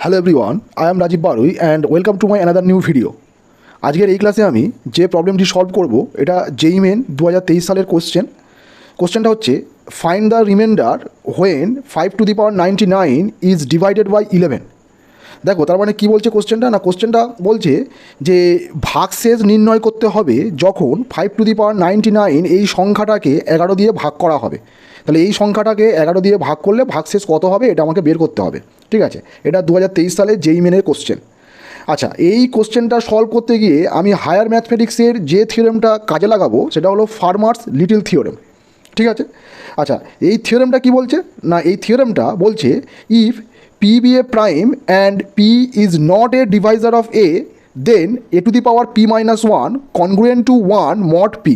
Hello everyone, I am Rajib Barui and welcome to my another new video. আজকের এই ক্লাসে আমি যে প্রবলেমটি সলভ করব এটা JEE মেন 2023 সালের কোশ্চেনটা হচ্ছে find the reminder when 5⁻99 is divided by 11। দেখো তার মানে কী বলছে কোশ্চেনটা বলছে যে ভাগশেষ নির্ণয় করতে হবে যখন 5⁻99 এই সংখ্যাটাকে 11 দিয়ে ভাগ করা হবে। তাহলে এই সংখ্যাটাকে 11 দিয়ে ভাগ করলে ভাগশেষ কত হবে এটা আমাকে বের করতে হবে। ঠিক আছে, এটা 2023 সালে JEE মেনের কোশ্চেন। আচ্ছা, এই কোশ্চেনটা সলভ করতে গিয়ে আমি হায়ার ম্যাথমেটিক্সের যে থিওরেমটা কাজে লাগাবো সেটা হলো ফার্মার্স লিটল থিওরেম। ঠিক আছে, আচ্ছা এই থিওরেমটা কি বলছে না, এই থিওরেমটা বলছে if P be a prime and P is not a divisor of A, then a to the power P minus 1 congruent to 1 mod P।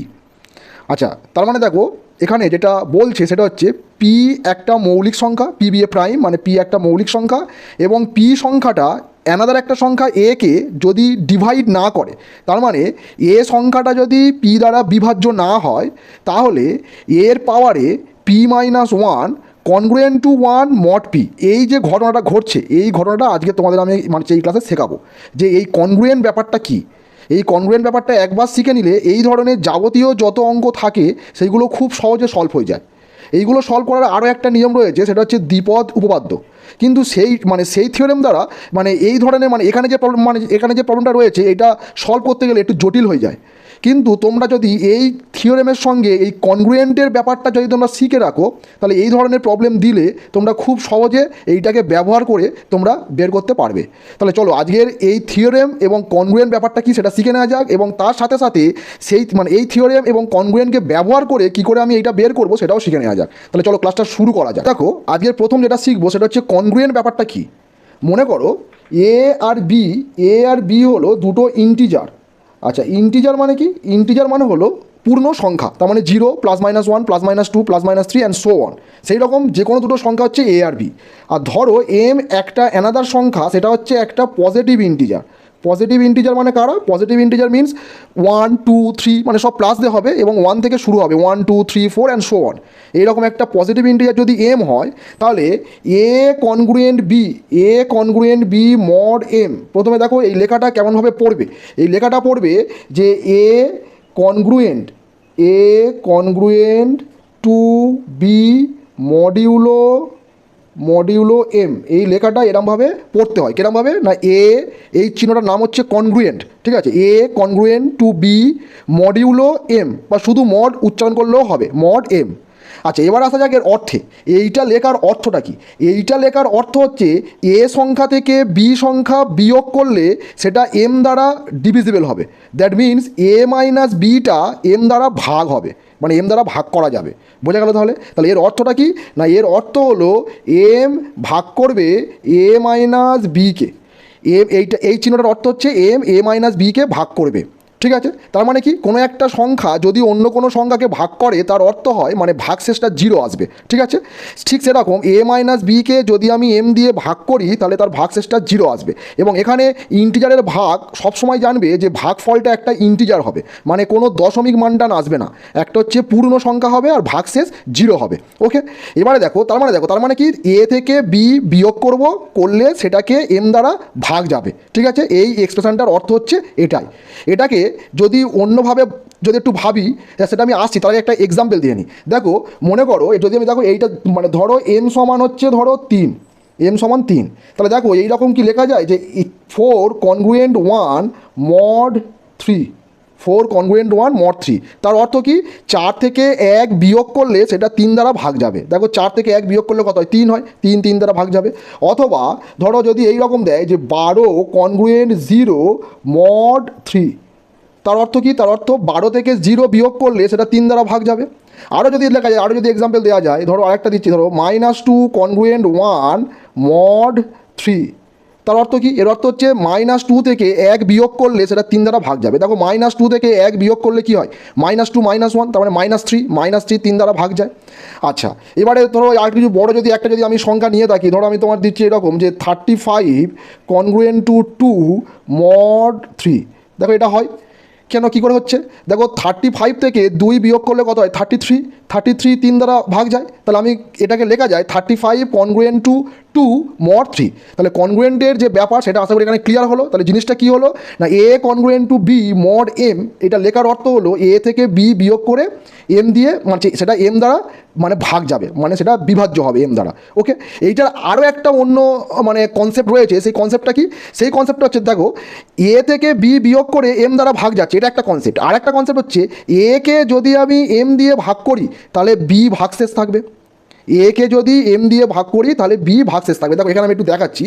আচ্ছা, তার মানে দেখো এখানে যেটা বলছে সেটা হচ্ছে P একটা মৌলিক সংখ্যা, P be a prime মানে P একটা মৌলিক সংখ্যা, এবং P সংখ্যাটা অ্যানাদার একটা সংখ্যা A কে যদি ডিভাইড না করে, তার মানে A সংখ্যাটা যদি P দ্বারা বিভাজ্য না হয় তাহলে এর পাওয়ারে P minus 1 congruent to 1 mod P. এই যে ঘটনাটা ঘটছে এই ঘটনাটা আজকে তোমাদের আমি এই ক্লাসে শেখাবো যে এই কনগ্রুয়েন্ট ব্যাপারটা কী। এই কনগ্রুয়েন্ট ব্যাপারটা একবার শিখে নিলে এই ধরনের যাবতীয় যত অঙ্ক থাকে সেইগুলো খুব সহজে সলভ হয়ে যায়। এইগুলো সলভ করার আরও একটা নিয়ম রয়েছে, সেটা হচ্ছে দ্বিপদ উপপাদ্য। কিন্তু সেই থিওরেম দ্বারা এই ধরনের এখানে যে প্রবলেমটা রয়েছে এটা সলভ করতে গেলে একটু জটিল হয়ে যায়। কিন্তু তোমরা যদি এই থিওরেমের সঙ্গে এই কনগ্রুয়েন্টের ব্যাপারটা যদি তোমরা শিখে রাখো তাহলে এই ধরনের প্রবলেম দিলে তোমরা খুব সহজে এইটাকে ব্যবহার করে তোমরা বের করতে পারবে। তাহলে চলো আজকের এই থিওরেম এবং কনগ্রুয়েন্ট ব্যাপারটা কি সেটা শিখে নেওয়া যাক, এবং তার সাথে সাথে এই থিওরেম এবং কনগ্রুয়েন্টকে ব্যবহার করে কি করে আমি এইটা বের করবো সেটাও শিখে নেওয়া যাক। তাহলে চলো ক্লাসটা শুরু করা যাক। দেখো আজকের প্রথম যেটা শিখবো সেটা হচ্ছে কনগ্রুয়েন্ট ব্যাপারটা কি। মনে করো এ আর বি হলো দুটো ইন্টিজার। আচ্ছা, ইন্টিজার মানে কি? ইন্টিজার মানে হলো পূর্ণ সংখ্যা, তার মানে 0 +-1 +-2 +-3 অ্যান্ড সো অন। সেই রকম যে কোনো দুটো সংখ্যা হচ্ছে এ আর বি। আর ধরো এম একটা অ্যানাদার সংখ্যা, সেটা হচ্ছে একটা পজিটিভ ইন্টিজার। পজিটিভ ইন্টিজার মানে কারা? পজিটিভ ইন্টিজার মিনস 1 2 3 মানে সব প্লাস দিয়ে হবে এবং 1 থেকে শুরু হবে, 1 2 3 4 অ্যান্ড সো অন। এইরকম একটা পজিটিভ ইন্টিজার যদি এম হয় তাহলে এ কনগ্রুয়েন্ট বি মড এম। প্রথমে দেখো এই লেখাটা কেমনভাবে পড়বে। এই লেখাটা পড়বে যে A congruent to B modulo M. এই লেখাটা এরমভাবে পড়তে হয়। কিরমভাবে না, এই চিহ্নটার নাম হচ্ছে কনগ্রুয়েন্ট। ঠিক আছে, A congruent to B modulo M, বা শুধু মড উচ্চারণ করলেও হবে, মড এম। আচ্ছা, এবার আসা যাক এর অর্থে। এইটা লেখার অর্থটা কি? এইটা লেখার অর্থ হচ্ছে এ সংখ্যা থেকে বি সংখ্যা বিয়োগ করলে সেটা এম দ্বারা ডিভিজিবল হবে। That means A minus beta M দ্বারা ভাগ হবে, মানে এম দ্বারা ভাগ করা যাবে। বোঝা গেল? তাহলে এর অর্থটা কি না, এর অর্থ হলো এম ভাগ করবে এ মাইনাস বিকে। এই চিহ্নটার অর্থ হচ্ছে এ মাইনাস বিকে ভাগ করবে। ঠিক আছে, তার মানে কি, কোনো একটা সংখ্যা যদি অন্য কোনো সংখ্যাকে ভাগ করে তার অর্থ হয় মানে ভাগশেষটা 0 আসবে। ঠিক আছে, ঠিক সেরকম এ মাইনাস বিকে যদি আমি এম দিয়ে ভাগ করি তাহলে তার ভাগশেষটা 0 আসবে। এবং এখানে ইন্টিজারের ভাগ সবসময় জানবে যে ভাগফলটা একটা ইন্টিজার হবে, মানে কোনো দশমিক মানটান আসবে না, একটা হচ্ছে পূর্ণ সংখ্যা হবে আর ভাগশেষ 0 হবে। ওকে, এবারে দেখো তার মানে কি, এ থেকে বি বিয়োগ করলে সেটাকে এম দ্বারা ভাগ যাবে। ঠিক আছে, এই এক্সপ্রেশনটার অর্থ হচ্ছে এটাকে যদি অন্যভাবে যদি একটু ভাবি সেটা আমি আসছি, তাহলে একটা এক্সাম্পল দিয়ে নিই। দেখো মনে করো যদি আমি এইটা ধরো এম সমান হচ্ছে 3, তাহলে দেখো এইরকম কি লেখা যায় যে 4 কনগ্রুয়েন্ট 1 মড 3, 4 কনগ্রুয়েন্ট 1 মড 3। তার অর্থ কি, 4 থেকে 1 বিয়োগ করলে সেটা 3 দ্বারা ভাগ যাবে। দেখো 4 থেকে 1 বিয়োগ করলে কত হয়? 3 হয়, 3 দ্বারা ভাগ যাবে। অথবা ধরো যদি এইরকম দেয় যে 12 কনগ্রুয়েন্ট 0 মড 3, তার অর্থ কি? তার অর্থ 12 থেকে 0 বিয়োগ করলে সেটা 3 দ্বারা ভাগ যাবে। আরও যদি লেখা যায়, আরও যদি এক্সাম্পল দেওয়া যায়, ধরো আরেকটা দিচ্ছি, ধরো -2 কনগ্রুয়েন্ট 1 মড 3। তার অর্থ কি? এর অর্থ হচ্ছে -2 থেকে 1 বিয়োগ করলে সেটা 3 দ্বারা ভাগ যাবে। দেখো -2 থেকে 1 বিয়োগ করলে কি হয়? -2 -1, তার মানে -3 3 দ্বারা ভাগ যায়। আচ্ছা, এবারে ধরো আর কিছু বড় যদি আমি সংখ্যা নিয়ে থাকি, ধরো আমি তোমার দিচ্ছি এরকম যে 35 কনগ্রুয়েন্ট টু 2 মড 3। দেখো এটা হয় কেন, কী করে হচ্ছে? দেখো 35 থেকে 2 বিয়োগ করলে কত হয়? 33 3 দ্বারা ভাগ যায়। তাহলে আমি এটাকে লেখা যায় 35 congruent to two mod three. তাহলে কনগ্রুয়েন্টের যে ব্যাপার সেটা আশা করি এখানে ক্লিয়ার হলো। তাহলে জিনিসটা কী হলো না, A congruent to B mod M, এটা লেখার অর্থ হলো এ থেকে বি বিয়োগ করে এম দিয়ে, মানে সেটা এম দ্বারা মানে ভাগ যাবে, মানে সেটা বিভাজ্য হবে এম দ্বারা। ওকে, এইটার আরও একটা অন্য মানে কনসেপ্ট রয়েছে। সেই কনসেপ্টটা কি? সেই কনসেপ্টটা হচ্ছে, দেখো এ থেকে বি বিয়োগ করে এম দ্বারা ভাগ যাচ্ছে, এটা একটা কনসেপ্ট। আর একটা কনসেপ্ট হচ্ছে এ কে যদি আমি এম দিয়ে ভাগ করি তাহলে বি ভাগশেষ থাকবে। এ কে যদি এম দিয়ে ভাগ করি তাহলে বি ভাগশেষ থাকবে। দেখো এখানে আমি একটু দেখাচ্ছি।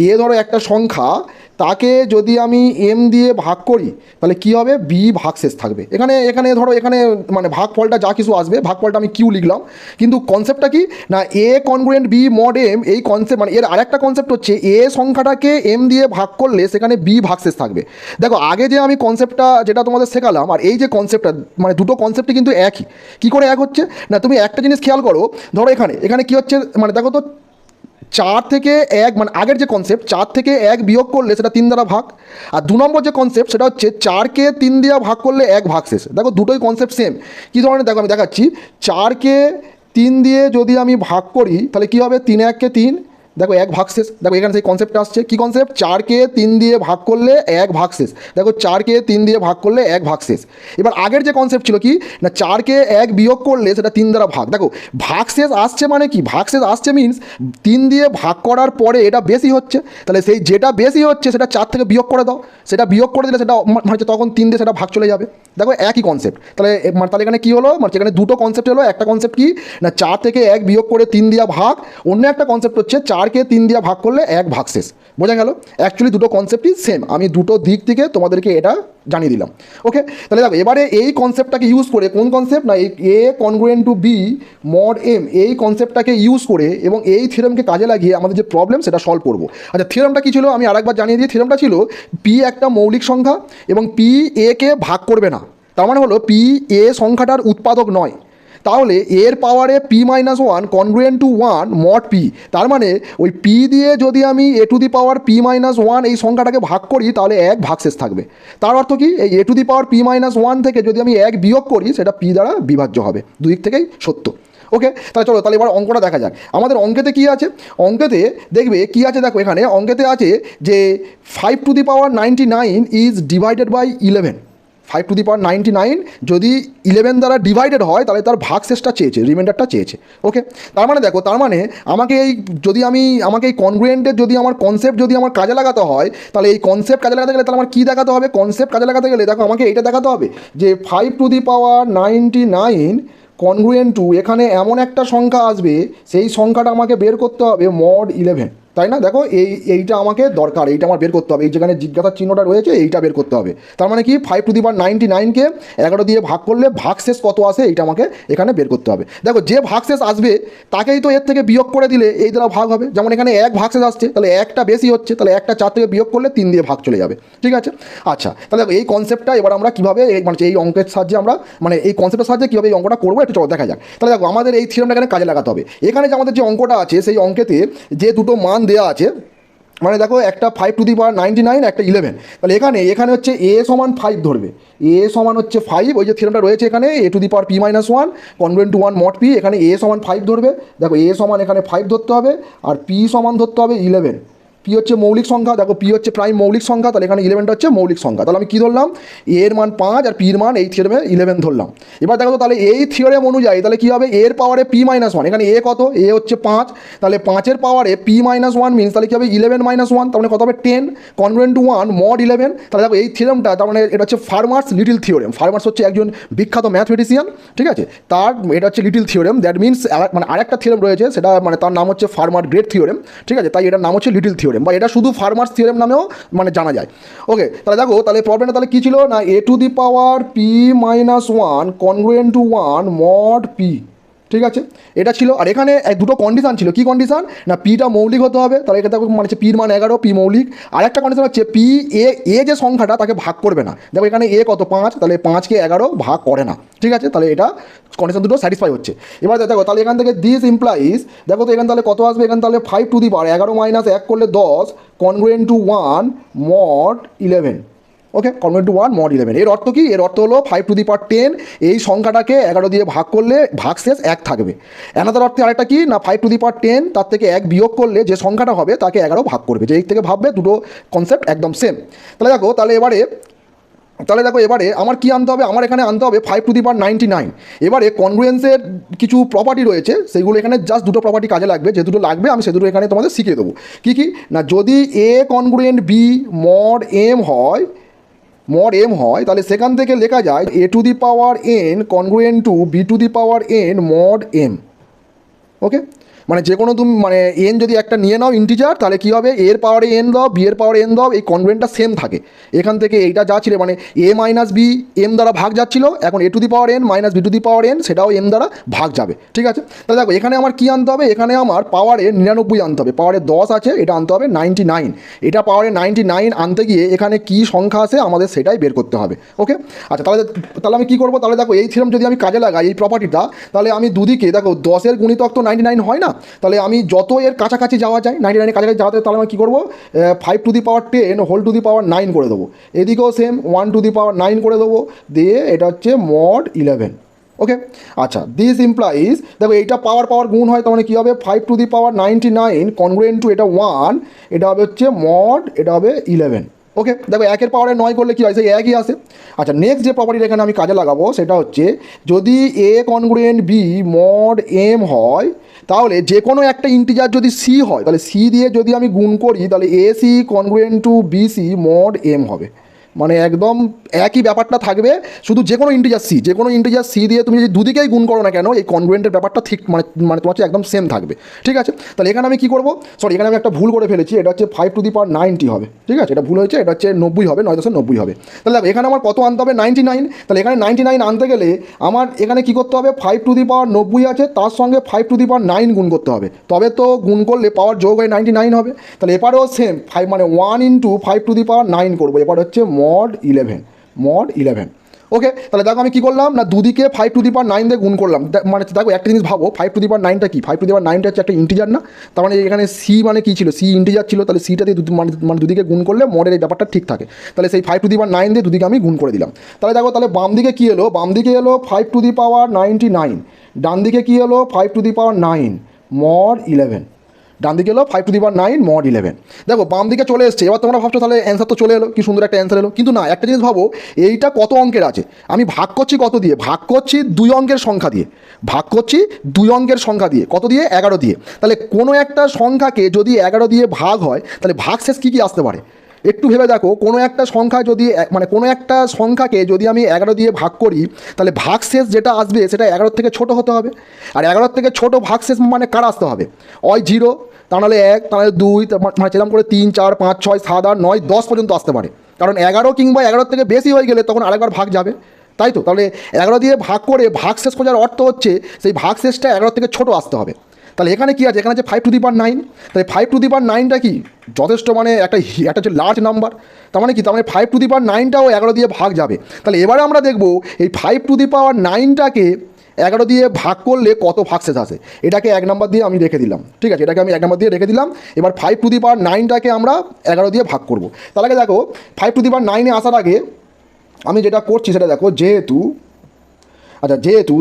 এ ধরো একটা সংখ্যা, তাকে যদি আমি এম দিয়ে ভাগ করি তাহলে কী হবে, বি ভাগশেষ থাকবে। এখানে এখানে ধরো এখানে মানে ভাগফলটা যা কিছু আসবে, ভাগফলটা আমি কিউ লিখলাম, কিন্তু কনসেপ্টটা কি না, A congruent B mod M, এই কনসেপ্ট মানে এর আরেকটা কনসেপ্ট হচ্ছে এ সংখ্যাটাকে এম দিয়ে ভাগ করলে সেখানে বি ভাগশেষ থাকবে। দেখো আগে যে আমি কনসেপ্টটা যেটা তোমাদের শেখালাম আর এই যে কনসেপ্টটা, মানে দুটো কনসেপ্টই কিন্তু একই। কী করে এক হচ্ছে না, তুমি একটা জিনিস খেয়াল করো, ধরো এখানে এখানে কী হচ্ছে, মানে দেখো তো 4 থেকে 1, মানে আগের যে কনসেপ্ট 4 থেকে 1 বিয়োগ করলে সেটা 3 দ্বারা ভাগ, আর 2 নম্বর যে কনসেপ্ট সেটা হচ্ছে 4কে 3 দিয়ে ভাগ করলে 1 ভাগশেষ। দেখো দুটোই কনসেপ্ট সেম। কী ধরনের দেখো আমি দেখাচ্ছি, 4কে 3 দিয়ে যদি আমি ভাগ করি তাহলে কী হবে, 3 1 কে 3, দেখো 1 ভাগশেষ। দেখো এখানে সেই কনসেপ্টটা আসছে, কী কনসেপ্ট, 4কে 3 দিয়ে ভাগ করলে 1 ভাগশেষ। দেখো 4কে 3 দিয়ে ভাগ করলে 1 ভাগশেষ। এবার আগের যে কনসেপ্ট ছিল কি না, 4কে 1 বিয়োগ করলে সেটা 3 দ্বারা ভাগ। দেখো ভাগশেষ আসছে মানে কি, ভাগশেষ আসছে মিনস 3 দিয়ে ভাগ করার পরে এটা বেশি হচ্ছে, তাহলে সেই যেটা বেশি হচ্ছে সেটা 4 থেকে বিয়োগ করে দাও, সেটা বিয়োগ করে দিলে সেটা মানে তখন 3 দিয়ে সেটা ভাগ চলে যাবে। দেখো একই কনসেপ্ট। তাহলে তাহলে এখানে কী হলো, মানে এখানে দুটো কনসেপ্ট হলো। একটা কনসেপ্ট কি না, 4 থেকে 1 বিয়োগ করে 3 দিয়া ভাগ, অন্য একটা কনসেপ্ট হচ্ছে 4কে 3 দিয়া ভাগ করলে 1 ভাগশেষ। বোঝা গেল? অ্যাকচুয়ালি দুটো কনসেপ্টই সেম, আমি দুটো দিক থেকে তোমাদেরকে এটা জানিয়ে দিলাম। ওকে, তাহলে দেখো এবারে এই কনসেপ্টটাকে ইউজ করে, কোন কনসেপ্ট না, এই A congruent to B mod M, এই কনসেপ্টটাকে ইউজ করে এবং এই থিওরেমকে কাজে লাগিয়ে আমাদের যে প্রবলেম সেটা সলভ করবো। আচ্ছা থিওরেমটা কী ছিল আমি আরেকবার জানিয়ে দিই। থিওরেমটা ছিল পি একটা মৌলিক সংখ্যা এবং পি এ কে ভাগ করবে না, তার মানে হলো পি এ সংখ্যাটার উৎপাদক নয়। তাহলে এর পাওয়ারে P minus one congruent to one mod P, তার মানে ওই পি দিয়ে যদি আমি A to the power P minus one এই সংখ্যাটাকে ভাগ করি তাহলে 1 ভাগশেষ থাকবে। তার অর্থ কি, এই A to the power P minus one থেকে যদি আমি 1 বিয়োগ করি সেটা পি দ্বারা বিভাজ্য হবে। দুদিক থেকেই সত্য। ওকে, তাহলে চলো তাহলে এবার অঙ্কটা দেখা যাক। আমাদের অঙ্কেতে কী আছে, অঙ্কেতে দেখবে কী আছে, দেখো এখানে অঙ্কেতে আছে যে 5 to the power 99 is divided by 11। 5 to the power 99 যদি 11 দ্বারা ডিভাইডেড হয় তাহলে তার ভাগশেষটা চেয়েছে, রিমাইন্ডারটা চেয়েছে। ওকে, তার মানে দেখো, তার মানে আমাকে এই যদি আমাকে এই কনগ্রুয়েন্টের যদি আমার কনসেপ্ট যদি আমার কাজে লাগাতে হয়, তাহলে এই কনসেপ্ট কাজে লাগাতে গেলে তাহলে আমার কী দেখাতে হবে, কনসেপ্ট কাজে লাগাতে গেলে দেখো আমাকে এইটা দেখাতে হবে যে 5 to the power 99 congruent to, এখানে এমন একটা সংখ্যা আসবে সেই সংখ্যাটা আমাকে বের করতে হবে মড 11, তাই না? দেখো এইটা আমাকে দরকার, এইটা আমার বের করতে হবে, এই যেখানে জিজ্ঞাসার চিহ্নটা রয়েছে এইটা বের করতে হবে। তার মানে কি 5 টু দি পাওয়ার 99কে 11 দিয়ে ভাগ করলে ভাগশেষ কত আসে এইটা আমাকে এখানে বের করতে হবে। দেখো যে ভাগশেষ আসবে তাকেই তো এর থেকে বিয়োগ করে দিলে এই দ্বারা ভাগ হবে। যেমন এখানে 1 ভাগশেষ আসছে, তাহলে একটা বেশি হচ্ছে, তাহলে একটা 4 থেকে বিয়োগ করলে 3 দিয়ে ভাগ চলে যাবে। ঠিক আছে, আচ্ছা তাহলে দেখো এই কনসেপ্টটা এবার আমরা কীভাবে মানে এই অঙ্কের সাহায্যে আমরা মানে এই কনসেপ্টের সাহায্যে কীভাবে এই অঙ্কটা করবো একটু চলো দেখা যাক। তাহলে দেখো আমাদের এই থিওরেমটা এখানে কাজে লাগাতে হবে। এখানে যে আমাদের যে অঙ্কটা আছে সেই অঙ্কেতে যে দুটো মান দেওয়া আছে, মানে দেখো একটা 5 টু দি পাওয়ার 99 একটা 11, তাহলে এখানে হচ্ছে এ সমান 5 ধরবে, এ সমান হচ্ছে 5, ওই যে থিওরেমটা রয়েছে এখানে a to the power P minus one congruent to 1 mod p, এখানে এ সমান 5 ধরবে। দেখো এ সমান এখানে 5 ধরতে হবে আর পি সমান ধরতে হবে 11। পি হচ্ছে মৌলিক সংখ্যা, দেখো পি হচ্ছে প্রাইম মৌলিক সংখ্যা, তাহলে এখানে 11টা হচ্ছে মৌলিক সংখ্যা। তাহলে আমি কী ধরলাম, এর মান 5 আর পির মান এই থিওরেমে 11 ধরলাম। এবার দেখো তো তাহলে এই থিওরেম অনুযায়ী তাহলে কী হবে, এর পাওয়ারে পি মাইনাস ওয়ান, এখানে এ কত, এ হচ্ছে 5, তাহলে 5-এর পাওয়ারে পি মাইনাস ওয়ান মিনস তাহলে কী হবে 11 মাইনাস ওয়ান, তার মানে কত হবে 10 কনগ্রুয়েন্ট টু 1 মড 11। তাহলে দেখো এই থিওরেমটা তার মানে এটা হচ্ছে ফার্মার্স লিটিল থিওরেম। ফার্মার্স হচ্ছে একজন বিখ্যাত ম্যাথমেটিশিয়ান, ঠিক আছে, তার এটা হচ্ছে লিটিল থিওরেম। দ্যাট মিনস মানে আরেকটা থিওরেম রয়েছে সেটা মানে তার নাম হচ্ছে ফার্মার গ্রেট থিওরেম, ঠিক আছে, তাই এটার নাম হচ্ছে লিটিল থিওরেম বা এটা শুধু ফার্মার্স থিওরেম নামেও মানে জানা যায়। ওকে, তাহলে দেখো তাহলে প্রবলেমটা তাহলে কী ছিল না, a to the power P minus one congruent to 1 mod p, ঠিক আছে, এটা ছিল। আর এখানে দুটো কন্ডিশন ছিল, কি কন্ডিশন না, পিটা মৌলিক হতে হবে, তাহলে এটা মানে হচ্ছে পির মান 11, পি মৌলিক। আর একটা কন্ডিশন হচ্ছে পি এ যে সংখ্যাটা তাকে ভাগ করবে না। দেখো এখানে এ কত 5, তাহলে 5কে 11 ভাগ করে না, ঠিক আছে, তাহলে এটা কন্ডিশন দুটো স্যাটিসফাই হচ্ছে। এবার দেখো তাহলে এখান থেকে দিস ইমপ্লাইজ, দেখো তো এখানে তাহলে কত আসবে, এখানে তাহলে 5 টু দি পাওয়ার 11 মাইনাস 1 করলে 10 congruent to 1 mod 11, okay, congruent to 1 mod 11। এর অর্থ কি? এর অর্থ হলো 5^10 এই সংখ্যাটাকে 11 দিয়ে ভাগ করলে ভাগশেষ 1 থাকবে। অ্যানাদার অর্থে আরেকটা কি না, 5^10 তার থেকে 1 বিয়োগ করলে যে সংখ্যাটা হবে তাকে 11 ভাগ করবে। যে এই থেকে ভাববে, দুটো কনসেপ্ট একদম সেম। তাহলে দেখো, এবারে আমার কি আনতে হবে? আমার এখানে আনতে হবে 5^99। এবারে কনগ্রুয়েন্সের কিছু প্রপার্টি রয়েছে, সেইগুলো এখানে জাস্ট দুটো প্রপার্টি কাজে লাগবে। যে দুটো লাগবে আমি সে দুটো এখানে তোমাদের শিখিয়ে দেবো। কী না, যদি a congruent B mod M হয় তাহলে সেখান থেকে লেখা যায় a⁴n congruent to b⁴n mod m. Okay, মানে যে কোনো তুমি মানে এন যদি একটা নিয়ে নাও ইন্টিজার, তাহলে কী হবে, এর পাওয়ারে এন দাও, বি এর পাওয়ারে এন দাও, এই কনগ্রুয়েন্টটা সেম থাকে। এখান থেকে এইটা যা ছিল মানে এ মাইনাস বি এম দ্বারা ভাগ যাচ্ছিল, এখন a⁴n মাইনাস b⁴n সেটাও এম দ্বারা ভাগ যাবে। ঠিক আছে, তাহলে দেখো এখানে আমার কী আনতে হবে? এখানে আমার পাওয়ারে 99 আনতে হবে। পাওয়ারে 10 আছে, এটা আনতে হবে 99। এটা পাওয়ারে 99 আনতে গিয়ে এখানে কী সংখ্যা আছে আমাদের সেটাই বের করতে হবে। ওকে, আচ্ছা, তাহলে আমি কী করবো? তাহলে দেখো এই থিওরেম যদি আমি কাজে লাগাই, এই প্রপার্টিটা, তাহলে আমি দুদিকে দেখো 10-এর গুণিতক তো 99 হয় না, তাহলে আমি যত এর কাছাকাছি যাওয়া যায়, 99-এর কাছাকাছি যাওয়াতে, তাহলে আমি কী করবো? 5^10 হোল টু দি পাওয়ার 9 করে দেবো। এদিকেও সেম 1^9 করে দেবো, দিয়ে এটা হচ্ছে মড 11। ওকে, আচ্ছা, দিস ইমপ্লাইজ, দেখো এইটা পাওয়ার গুণ হয়, তার মানে কী হবে? 5^99 কনগ্রুয়েন্ট টু এটা 1, এটা হবে হচ্ছে মড, এটা হবে 11। ওকে, দেখো 1-এর পাওয়ারে 9 করলে কী হয়? সেই 1ই আসে। আচ্ছা, নেক্সট যে প্রপার্টিটা এখানে আমি কাজে লাগাবো সেটা হচ্ছে, যদি a congruent B mod M হয়, তাহলে যে কোনো একটা ইন্টিজার যদি সি হয়, তাহলে সি দিয়ে যদি আমি গুণ করি, তাহলে A C congruent to B C mod M হবে। মানে একদম একই ব্যাপারটা থাকবে, শুধু যে কোনো ইন্টিজার সি দিয়ে তুমি যদি দুদিকেই গুণ করো না কেন, এই কনগ্রুয়েন্টের ব্যাপারটা ঠিক মানে তোমার হচ্ছে একদম সেম থাকবে। ঠিক আছে, তাহলে এখানে আমি কী করবো? এখানে আমি একটা ভুল করে ফেলেছি, এটা হচ্ছে 5^90 হবে। ঠিক আছে, এটা ভুল হয়েছে, এটা হচ্ছে 90 হবে, 990 হবে। তাহলে দেখো এখানে আমার কত আনতে হবে? 99। তাহলে এখানে 99 আনতে গেলে আমার এখানে কী করতে হবে? 5^90 আছে, তার সঙ্গে 5^9 গুণ করতে হবে, তবে তো গুণ করলে পাওয়ার যোগ হয়ে 99 হবে। তাহলে এবারেও সেম 5 মানে 1 × 5^9 করবো। এবার হচ্ছে মড 11। ওকে, তাহলে দেখো আমি কী করলাম না, দুদিকে 5^9 দিয়ে গুণ করলাম। মানে দেখো একটা জিনিস ভাবো, 5^9টা কি? 5^9টা হচ্ছে একটা ইন্টিজার না? তার মানে এখানে সি মানে কী ছিল? সি ইন্টিজার ছিল, তাহলে সিটা দিয়ে মানে দুদিকে গুণ করলে মডের এই ব্যাপারটা ঠিক থাকে। তাহলে সেই 5^9 দিয়ে দুদিকে আমি গুণ করে দিলাম। তাহলে দেখো, তাহলে বাম দিকে কী এলো? বাম দিকে এলো 5^99, ডান দিকে কী এলো? 5^9 মড 11। ডান দিকে এলো 5^9 মড 11। দেখো বাম দিকে চলে এসছে। এবার তোমরা ভাবছো তাহলে অ্যান্সার তো চলে এলো, কি সুন্দর একটা অ্যান্সার এলো। কিন্তু না, একটা জিনিস ভাবো, এইটা কত অঙ্কের আছে? আমি ভাগ করছি কত দিয়ে? ভাগ করছি 2 অঙ্কের সংখ্যা দিয়ে। কত দিয়ে? 11 দিয়ে। তাহলে কোনো একটা সংখ্যাকে যদি 11 দিয়ে ভাগ হয়, তাহলে ভাগশেষ কী আসতে পারে? একটু ভেবে দেখো, কোনো একটা সংখ্যাকে যদি আমি 11 দিয়ে ভাগ করি, তাহলে ভাগশেষ যেটা আসবে সেটা 11 থেকে ছোট হতে হবে। আর 11 থেকে ছোট ভাগশেষ মানে কার আসতে হবে? হয় 0, তা নাহলে 1, তা নাহলে 2, মানে সেরকম করে 3, 4, 5, 6, 7, 8, 9, 10 পর্যন্ত আসতে পারে। কারণ 11 কিংবা 11 থেকে বেশি হয়ে গেলে তখন আরেকবার ভাগ যাবে, তাই তো? তাহলে 11 দিয়ে ভাগ করে ভাগশেষ খোঁজার অর্থ হচ্ছে সেই ভাগশেষটা 11 থেকে ছোট আসতে হবে। তাহলে এখানে কী আছে? এখানে আছে 5^9। তাহলে 5^9টা কি যথেষ্ট, মানে একটা হচ্ছে লার্জ নাম্বার। তার মানে কি? তার মানে 5^9টাও 11 দিয়ে ভাগ যাবে। তাহলে এবারে আমরা দেখব এই 5^9টাকে 11 দিয়ে ভাগ করলে কত ভাগশেষ আসে। এটাকে 1 নাম্বার দিয়ে আমি রেখে দিলাম। ঠিক আছে, এটাকে আমি 1 নাম্বার দিয়ে রেখে দিলাম। এবার 5^9টাকে আমরা 11 দিয়ে ভাগ করব। তাহলে আগে দেখো 5^9-এ আসার আগে আমি যেটা করছি সেটা দেখো, যেহেতু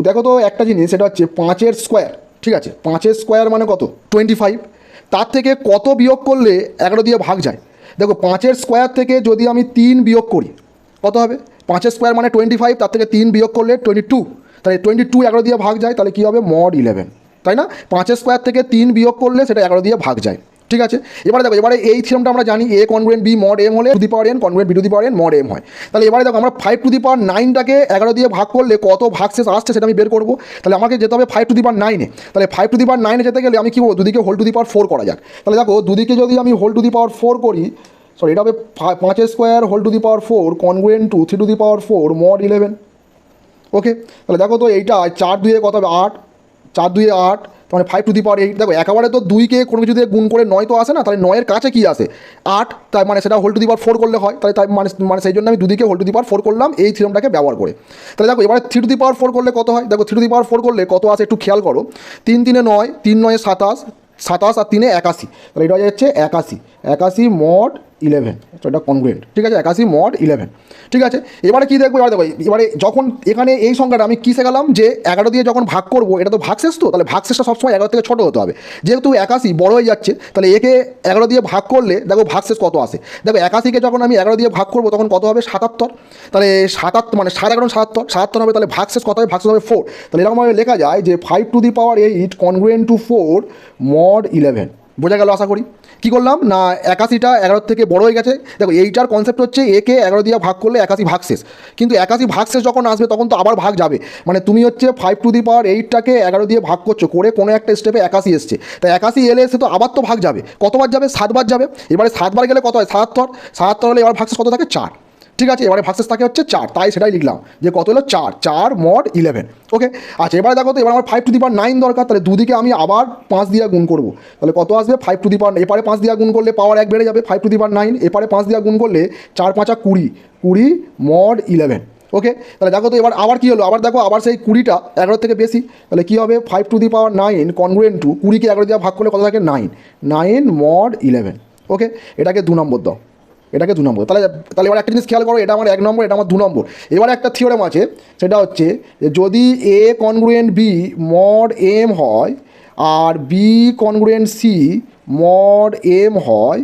দেখো তো একটা জিনিস, সেটা হচ্ছে 5-এর স্কোয়ার। ঠিক আছে, 5-এর স্কোয়ার মানে কত? 25। তার থেকে কত বিয়োগ করলে 11 দিয়ে ভাগ যায়? দেখো 5-এর স্কোয়ার থেকে যদি আমি 3 বিয়োগ করি, কত হবে? 5-এর স্কোয়ার মানে 25, তার থেকে 3 বিয়োগ করলে 22। তাহলে 22 11 দিয়ে ভাগ যায়, তাহলে কী হবে? মড 11, তাই না? 5-এর স্কোয়ার থেকে 3 বিয়োগ করলে সেটা 11 দিয়ে ভাগ যায়। ঠিক আছে, এবারে দেখো, এবারে এই থিওরেমটা আমরা জানি, A congruent B mod M হলে n congruent b⁴n mod M হয়। তাহলে এবারে দেখো, আমরা 5^9টাকে 11 দিয়ে ভাগ করলে কত ভাগশেষ আসছে সেটা আমি বের করবো। তাহলে আমাকে যেতে হবে 5^9-এ। তাহলে 5^9-এ যেতে গেলে আমি কী করবো? দুদিকে হোল টু দি পাওয়ার 4 করা যাক। তাহলে দেখো, দুদিকে যদি আমি হোল টু দি পাওয়ার 4 করি, এটা হবে 5-এর square whole to the power 4 congruent to 3^4 mod 11। Okay, তাহলে দেখো তো এইটা 4×2 কত হবে? 8, 4×2 8, মানে 5^8। দেখো একেবারে তো 2কে কোনো কিছু দিয়ে গুণ করে 9 তো আসে না, তাহলে 9-এর কাছে কি আসে? 8, তাই মানে সেটা হোল টু দি পাওয়ার 4 করলে হয়। তাই মানে সেই জন্য আমি দুদিকে হোল টু দি পাওয়ার 4 করলাম এই থিওরেমটাকে ব্যবহার করে। তাহলে দেখো এবারে 3^4 করলে কত হয়? দেখো 3^4 করলে কত আসে একটু খেয়াল করো। 3×3 = 9, 3×9 = 27, 27 আর 3-এ 81। তাহলে এটা হচ্ছে 81 মড 11, তো এটা কনগ্রুয়েন্ট, ঠিক আছে, 81 মড 11, ঠিক আছে। এবারে কী দেখবো, এবারে দেখো এবারে যখন এখানে এই সংখ্যাটা আমি কী শেখালাম যে 11 দিয়ে যখন ভাগ করবো, এটা তো ভাগশেষ, তো তাহলে ভাগশেষটা সবসময় 11 থেকে ছোটো হতে হবে। যেহেতু 81 বড় হয়ে যাচ্ছে, তাহলে একে 11 দিয়ে ভাগ করলে দেখো ভাগশেষ কত আসে। দেখো 81কে যখন আমি 11 দিয়ে ভাগ করবো তখন কত হবে, 77, তাহলে 77 মানে 7 11 77 হবে, তাহলে ভাগশেষ কত হবে, ভাগশেষ হবে 4। তাহলে এরকমভাবে লেখা যায় যে 5 to the power 8 congruent to 4 mod 11। বোঝা গেল আশা করি। কী করলাম না, 81টা 11 থেকে বড় হয়ে গেছে। দেখো এইটার কনসেপ্ট হচ্ছে একে 11 দিয়ে ভাগ করলে 81 ভাগশেষ, কিন্তু 81 ভাগশেষ যখন আসবে তখন তো আবার ভাগ যাবে। মানে তুমি হচ্ছে 5 টু দি পাওয়ার 8টাকে 11 দিয়ে ভাগ করছো, করে কোনো একটা স্টেপে 81 এসছে, তাই 81 এলে এসে তো আবার তো ভাগ যাবে, কতবার যাবে, 7বার যাবে। এবারে 7বার গেলে কত হয়, 77, 77 হলে এবার ভাগশেষ কত থাকে, 4, ঠিক আছে। এবারে ভাগশেষ থাকে হচ্ছে 4, তাই সেটাই লিখলাম যে কত হলো 4 মড 11, ওকে। আচ্ছা এবারে দেখো তো, এবার আমার 5 টু দি পাওয়ার 9 দরকার, তাহলে দুদিকে আমি আবার 5 দিয়ে গুণ করবো, তাহলে কত আসবে, 5 টু দি পাওয়ার, এপারে 5 দিয়ে গুণ করলে পাওয়ার 1 বেড়ে যাবে, 5 টু দি পাওয়ার 9, এপারে 5 দিয়ে গুণ করলে 4 5 20 মড 11, ওকে। তাহলে দেখো তো এবার আবার কী হলো, আবার দেখো আবার সেই 20টা 11 থেকে বেশি, তাহলে কী হবে, 5 to the power 9 congruent to 20কে 11 দিয়ে ভাগ করলে কত থাকে, 9 মড 11, ওকে। এটাকে 2 নম্বর দাও, এটাকে 2 নম্বর। তাহলে তাহলে এবার একটা জিনিস খেয়াল করো, এটা আমার 1 নম্বর, এটা আমার 2 নম্বর। এবারে একটা থিওরেম আছে, সেটা হচ্ছে যে যদি a congruent B mod M হয় আর b congruent c mod M হয়,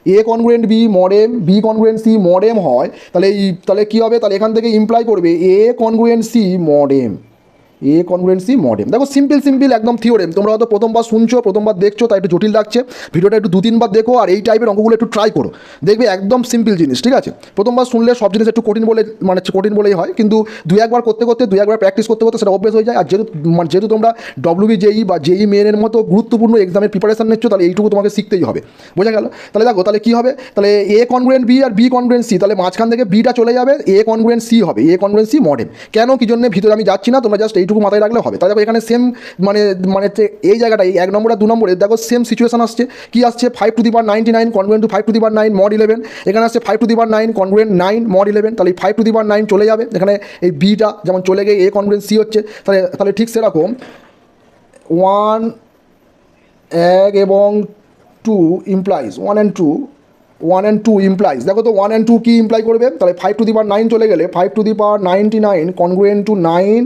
a congruent B mod m, b congruent c mod M হয়, তাহলে কী হবে, তাহলে এখান থেকে ইমপ্লাই করবে a congruent c mod m, a congruent c mod m. দেখো সিম্পল একদম থিওরেম, তোমরা হয়তো প্রথমবার শুনছো, প্রথমবার দেখছো, তাই একটু জটিল লাগছে। ভিডিওটা একটু 2-3বার দেখো আর এই টাইপের অঙ্কগুলো একটু ট্রাই করো, দেখবে একদম সিম্পল জিনিস, ঠিক আছে। প্রথমবার শুনলে সব জিনিস একটু কঠিন বলে, মানে কঠিন বলেই হয়, কিন্তু 2-1বার করতে করতে 2-1বার প্র্যাকটিস করতে করতে সেটা অভ্যেস হয়ে যায়। আর যেহেতু তোমরা ডব্লিউবি জেই বা জেই মেনের মতো গুরুত্বপূর্ণ এক্সামের প্রিপারেশন নিচ্ছ, তাহলে এইটুকু তোমাকে শিখতেই হবে, বোঝা গেল। তাহলে দেখো তাহলে কী হবে, তাহলে এ কনগ্রুয়েন্ট বি আর বি কনগ্রুয়েন্ট সি, তাহলে মাঝখান থেকে বিটা চলে যাবে, এ কনগ্রুয়েন্ট সি হবে, এ কনগ্রুয়েন্ট সি মডেম। কেন কী জন্য ভিতরে আমি যাচ্ছি না, তোমরা জাস্ট এইটুকু মাথায় রাখলে হবে। তাহলে এখানে সেম মানে মানে এই জায়গাটাই 1 নম্বর আর 2 নম্বরে দেখো সেম সিচুয়েশন আসছে। কি আসছে, 5 to the power 99 congruent to 5 to the power 9 mod 11, এখানে আসছে 5 to the power 9 congruent 9 mod 11, তাহলে 5 টু দি পাওয়ার 9 চলে যাবে, এখানে এই বিটা যেমন চলে গিয়ে এ কনগ্রুয়েন্ট সি হচ্ছে। তাহলে ঠিক সেরকম 1 এবং 2 ইমপ্লাইজ 1 and 2 ইমপ্লাইজ, দেখো তো 1 and 2 কি ইমপ্লাই করবে, তাহলে 5 টু দি পাওয়ার 9 চলে গেলে 5 to the power 99 congruent to 9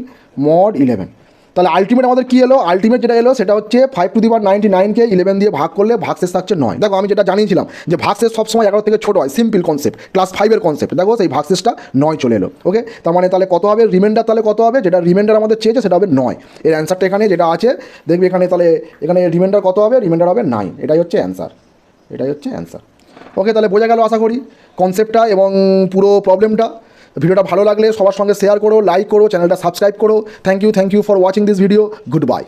mod 11। তাহলে আলটিমেট আমাদের কী এলো, আলটিমেট যেটা এলো সেটা হচ্ছে 5 টু দি পাওয়ার 99কে 11 দিয়ে ভাগ করলে ভাগশেষ থাকছে 9। দেখো আমি যেটা জানিয়েছিলাম যে ভাগশেষ সবসময় 11 থেকে ছোটো হয়, সিম্পল কনসেপ্ট, ক্লাস 5-এর কনসেপ্ট। দেখো সেই ভাগশেষটা 9 চলে এলো, ওকে। তার মানে তাহলে কত হবে, রিমাইন্ডার তাহলে কত হবে, যেটা রিমাইন্ডার আমাদের চেয়েছে সেটা হবে 9। এর অ্যান্সারটা এখানে যেটা আছে দেখবে এখানে, তাহলে এখানে রিমাইন্ডার কত হবে, রিমাইন্ডার হবে 9, এটাই হচ্ছে অ্যান্সার, এটাই হচ্ছে অ্যান্সার, ওকে। তাহলে বোঝা গেল আশা করি কনসেপ্টটা এবং পুরো প্রবলেমটা। ভিডিওটা ভালো লাগলে সবার সঙ্গে শেয়ার করো, লাইক করো, চ্যানেলটা সাবস্ক্রাইব করো। Thank you for watching this video, good by.